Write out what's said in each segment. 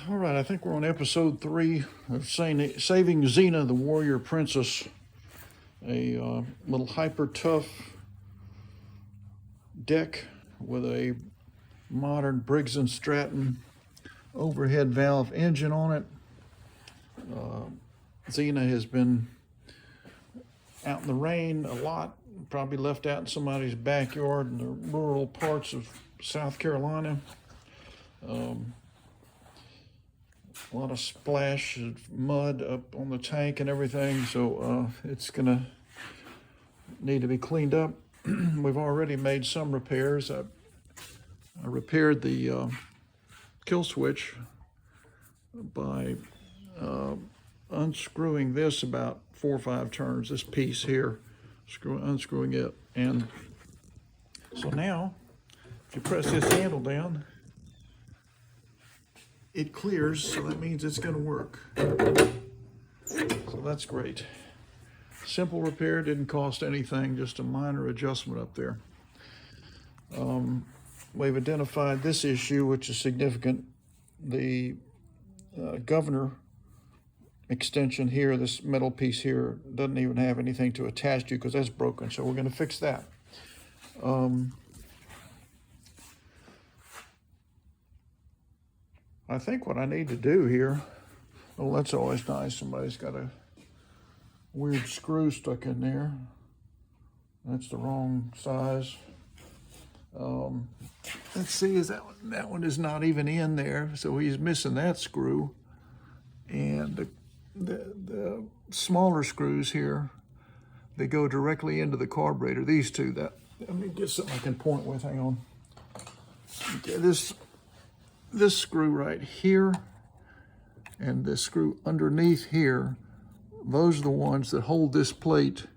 All right, I think we're on episode 3 of Saving Xena, the Warrior Princess. A little hyper tough deck with a modern Briggs and Stratton overhead valve engine on it. Xena has been out in the rain a lot, probably left out in somebody's backyard in the rural parts of South Carolina. A lot of splash of mud up on the tank and everything, so it's gonna need to be cleaned up. We've already made some repairs. I repaired the kill switch by unscrewing this about 4 or 5 turns, this piece here, unscrewing it. And so now, if you press this handle down, it clears, so that means it's going to work. So that's great. Simple repair, didn't cost anything, just a minor adjustment up there. We've identified this issue, which is significant. The governor extension here, this metal piece here, doesn't even have anything to attach to because that's broken, so we're going to fix that. I think what I need to do here, oh, that's always nice. Somebody's got a weird screw stuck in there. That's the wrong size. Let's see, is that one is not even in there, so he's missing that screw. And the smaller screws here, they go directly into the carburetor. These two, let me get something I can point with, hang on. Okay, this screw right here and this screw underneath here, those are the ones that hold this plate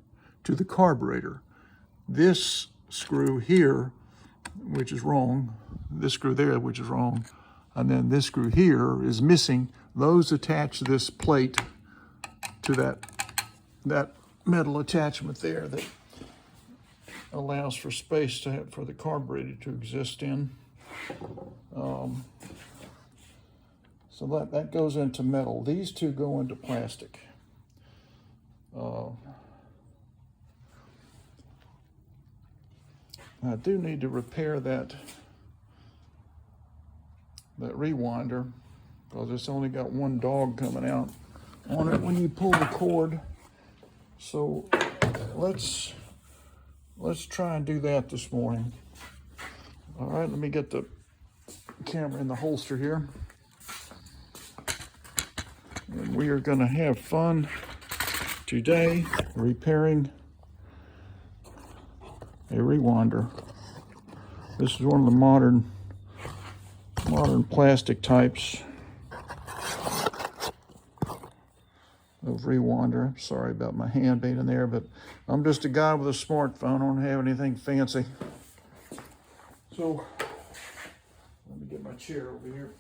to the carburetor. This screw here, which is wrong, this screw there, which is wrong, and then this screw here is missing. Those attach this plate to that metal attachment there that allows for space for the carburetor to exist in. So that goes into metal. These two go into plastic. I do need to repair that rewinder because it's only got one dog coming out on it when you pull the cord. So let's try and do that this morning. All right, let me get the camera in the holster here. And we are going to have fun today repairing a rewinder. This is one of the modern plastic types of rewinder. Sorry about my hand being in there, but I'm just a guy with a smartphone. I don't have anything fancy. So let me get my chair over here.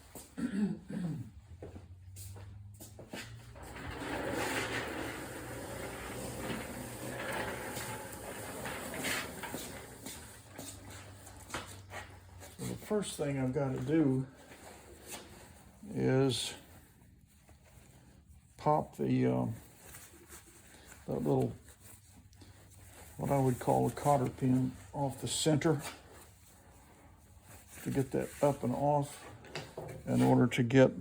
First thing I've got to do is pop that little, what I would call a cotter pin off the center to get that up and off in order to get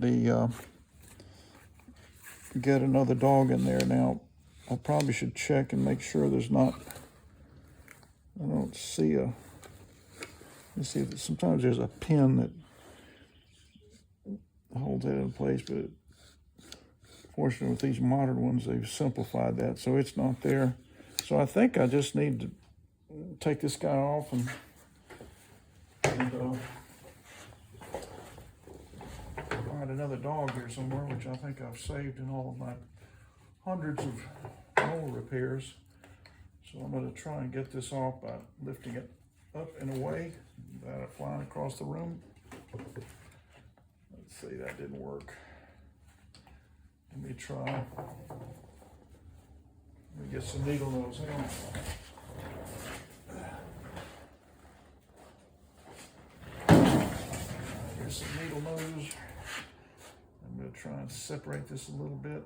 get another dog in there. Now, I probably should check and make sure there's not, I don't see a, let's see, sometimes there's a pin that holds that in place, but fortunately with these modern ones, they've simplified that, so it's not there. So I think I just need to take this guy off and find another dog here somewhere, which I think I've saved in all of my hundreds of mower repairs. So I'm going to try and get this off by lifting it up and away without it flying across the room. Let's see, that didn't work. Let me try. Let me get some needle nose. Hang on. Here's some needle nose. going to try and separate this a little bit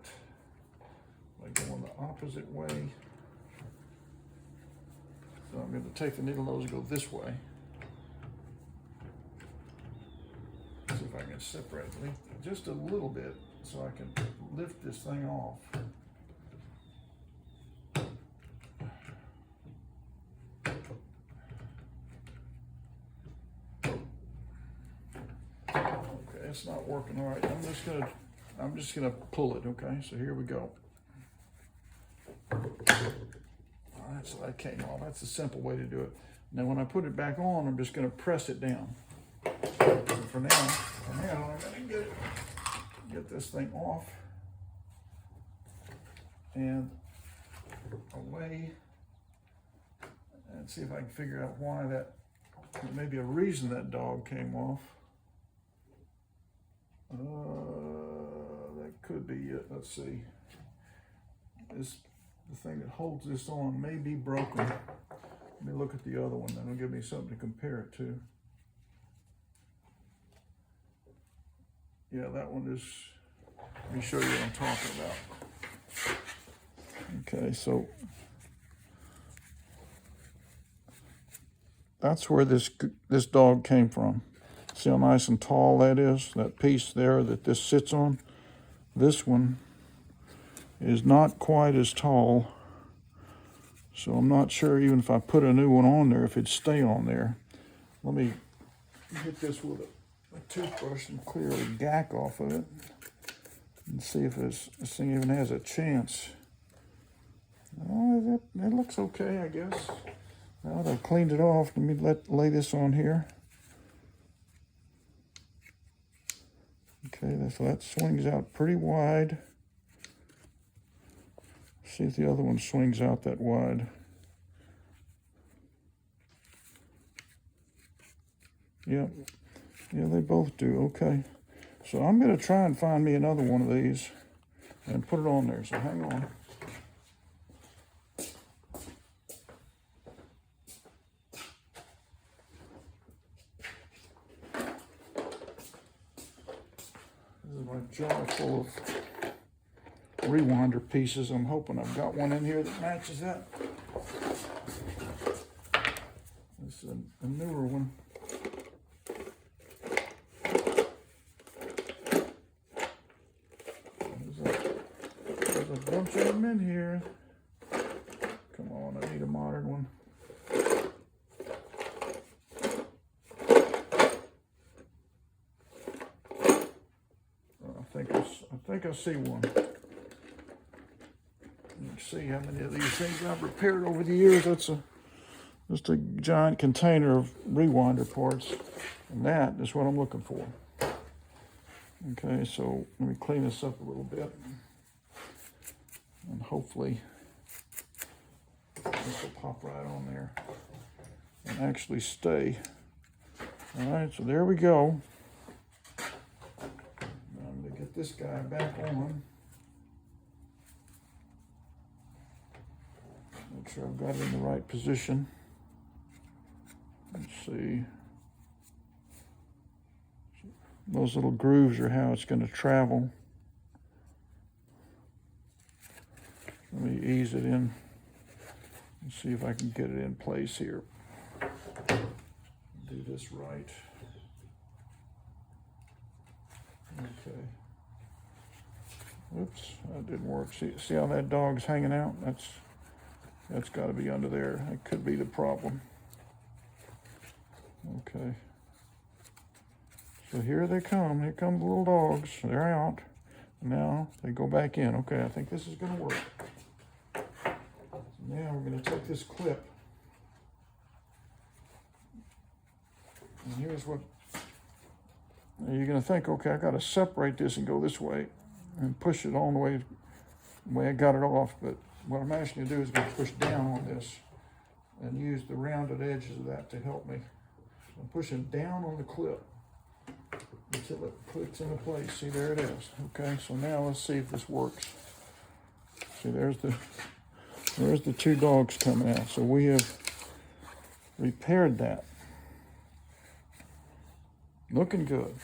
by going the opposite way. So I'm going to take the needle nose and go this way. See if I can separate just a little bit so I can lift this thing off. Okay, it's not working. All right, I'm just gonna pull it. Okay, so here we go. All right, so that came off. That's a simple way to do it. Now when I put it back on, I'm just gonna press it down. So for now I'm gonna get this thing off and away, and see if I can figure out why that, maybe a reason that dog came off. That could be it. Let's see. The thing that holds this on may be broken. Let me look at the other one. That'll give me something to compare it to. Yeah, that one is, let me show you what I'm talking about. Okay, so that's where this dog came from. See how nice and tall that is? That piece there that this sits on? This one is not quite as tall. So I'm not sure even if I put a new one on there, if it'd stay on there. Let me get this with a toothbrush and clear the gack off of it and see if this thing even has a chance. Oh, that looks okay, I guess. Now that I've cleaned it off, let me lay this on here. Okay, so that swings out pretty wide. See if the other one swings out that wide. Yep. Yeah, they both do. Okay. So I'm going to try and find me another one of these and put it on there. So hang on. This is my jar full of rewinder pieces. I'm hoping I've got one in here that matches that. This is a newer one. There's a bunch of them in here. Come on, I need a modern one. I think I see one. Let's see how many of these things I've repaired over the years. That's just a giant container of rewinder parts, and that is what I'm looking for. Okay, so let me clean this up a little bit, and hopefully this will pop right on there and actually stay. All right, so there we go. Now I'm going to get this guy back on. Make sure I've got it in the right position. Let's see. Those little grooves are how it's going to travel. Let me ease it in and see if I can get it in place here. Do this right. Okay. Oops, that didn't work. See how that dog's hanging out? That's got to be under there. That could be the problem. Okay. So here they come. Here come the little dogs. They're out. Now they go back in. Okay, I think this is going to work. So now we're going to take this clip. And here's what you're going to think, okay, I got to separate this and go this way and push it all the way I got it off. But what I'm asking you to do is going to push down on this and use the rounded edges of that to help me. I'm pushing down on the clip until it clicks into place. See, there it is. Okay, so now let's see if this works. See, there's the two dogs coming out. So we have repaired that. Looking good.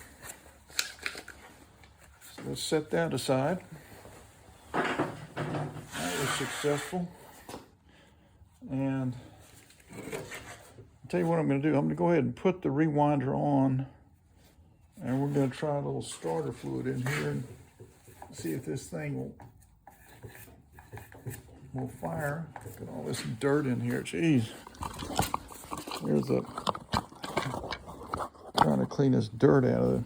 So let's set that aside. That was successful. And I'll tell you what I'm going to do. I'm going to go ahead and put the rewinder on, and we're going to try a little starter fluid in here and see if this thing will fire. Look at all this dirt in here. Jeez. There's trying to clean this dirt out of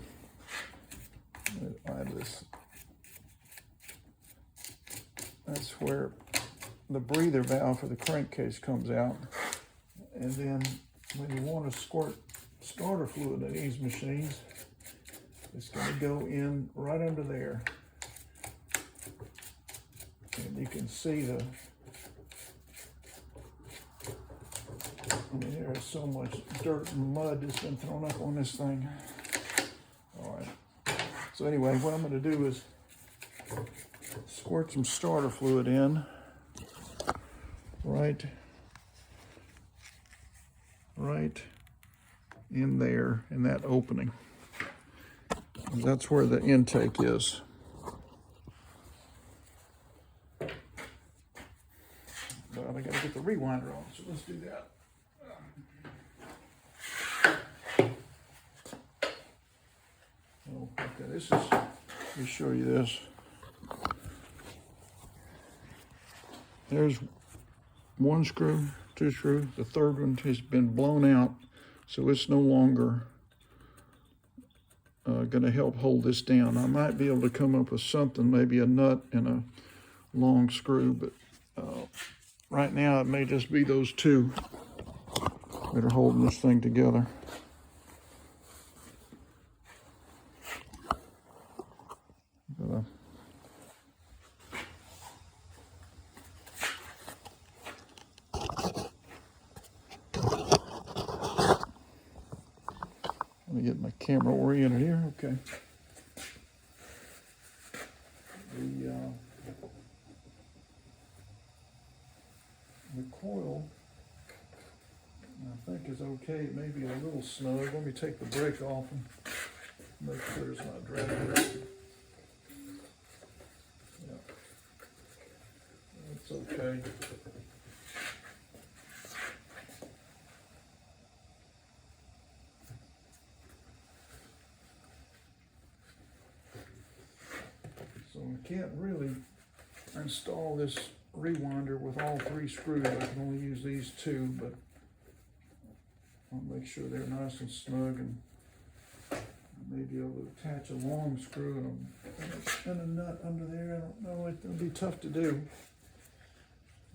this. That's where the breather valve for the crankcase comes out. And then when you want to squirt starter fluid in these machines, it's going to go in right under there. And you can see there is so much dirt and mud that's been thrown up on this thing. All right. So anyway, what I'm going to do is squirt some starter fluid in right in there, in that opening. That's where the intake is. But I gotta get the rewinder on, so let's do that. Oh, okay, this is, let me show you this. There's one screw, two screws. The third one has been blown out, so it's no longer going to help hold this down. I might be able to come up with something, maybe a nut and a long screw, but right now it may just be those two that are holding this thing together. Let me get my camera oriented here. Okay. The coil, I think, is okay. It may be a little snug. Let me take the brake off and make sure it's not dragging. Yeah. That's okay. So we can't really install this rewinder with all three screws. I can only use these two, but I'll make sure they're nice and snug, and maybe able to attach a long screw and a nut under there. I don't know, it'll be tough to do.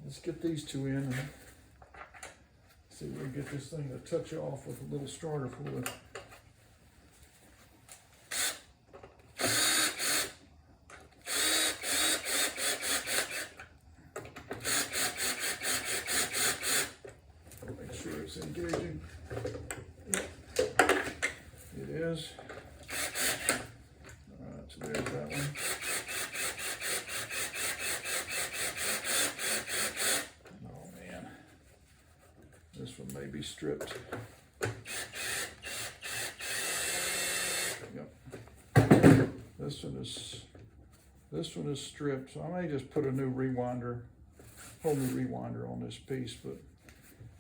Let's get these two in and see if we can get this thing to touch off with a little starter fluid. Engaging. Yep. It is. All right, so there's that one. Oh man, this one may be stripped. Yep. This one is stripped, so I may just put a new rewinder, whole new rewinder on this piece, but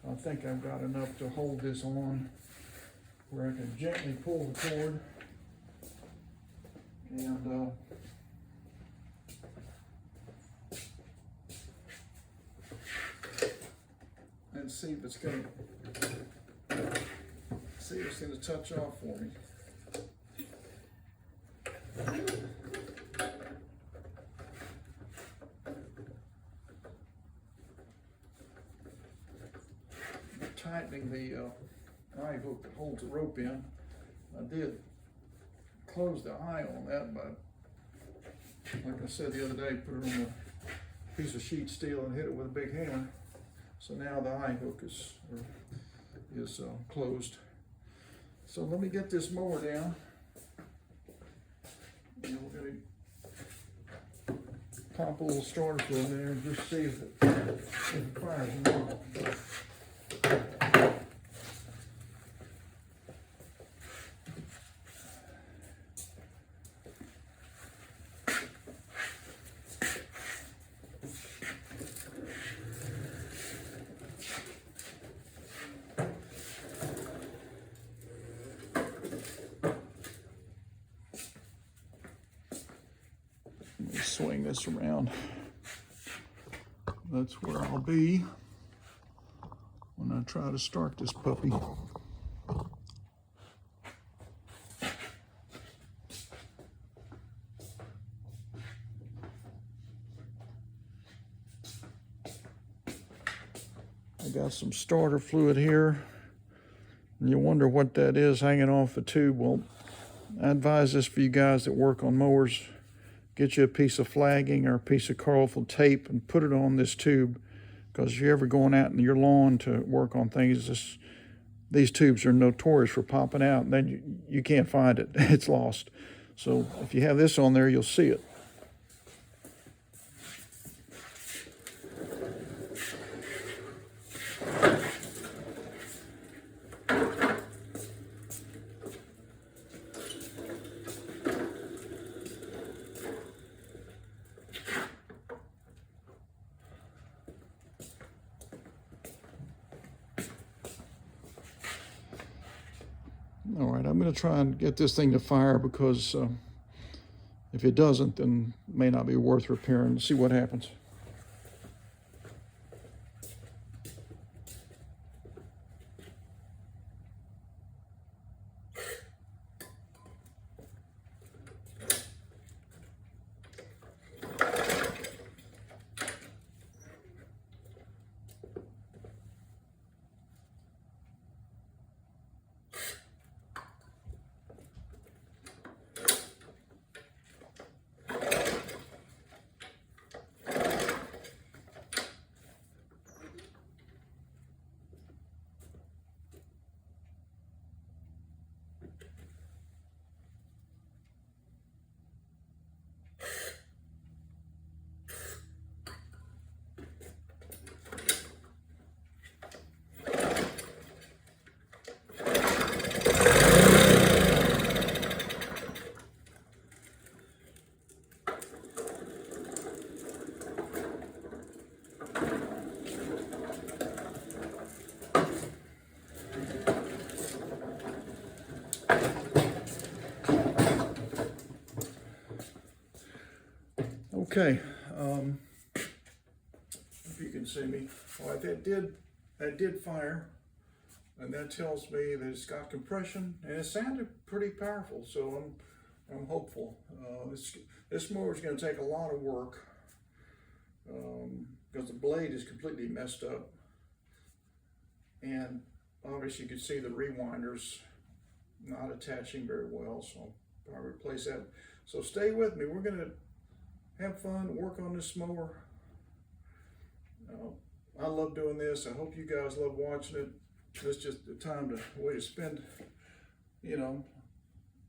I think I've got enough to hold this on where I can gently pull the cord and see if it's going to touch off for me. Tightening the eye hook that holds the rope in. I did close the eye on that, but like I said the other day, put it on a piece of sheet steel and hit it with a big hammer. So now the eye hook is closed. So let me get this mower down, and we're going to pop a little starter fluid in there and just see if it fires or not. swing this around. That's where I'll be when I try to start this puppy. I got some starter fluid here, and you wonder what that is hanging off the tube. Well, I advise this for you guys that work on mowers. Get you a piece of flagging or a piece of colorful tape and put it on this tube, because if you're ever going out in your lawn to work on things, these tubes are notorious for popping out, and then you can't find it. It's lost. So if you have this on there, you'll see it. All right, I'm going to try and get this thing to fire, because if it doesn't, then it may not be worth repairing. Let's see what happens. Okay, if you can see me, all right, that did fire, and that tells me that it's got compression, and it sounded pretty powerful. So I'm hopeful. This mower is going to take a lot of work, because the blade is completely messed up, and obviously you can see the rewinders not attaching very well. So I'll replace that. So stay with me. We're going to have fun, work on this mower. I love doing this. I hope you guys love watching it. It's just a way to spend, 10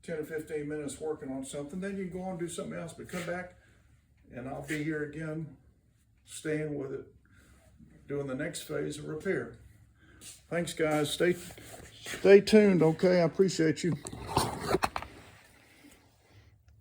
or 15 minutes working on something. Then you can go on and do something else, but come back and I'll be here again, staying with it, doing the next phase of repair. Thanks, guys. Stay tuned, okay? I appreciate you.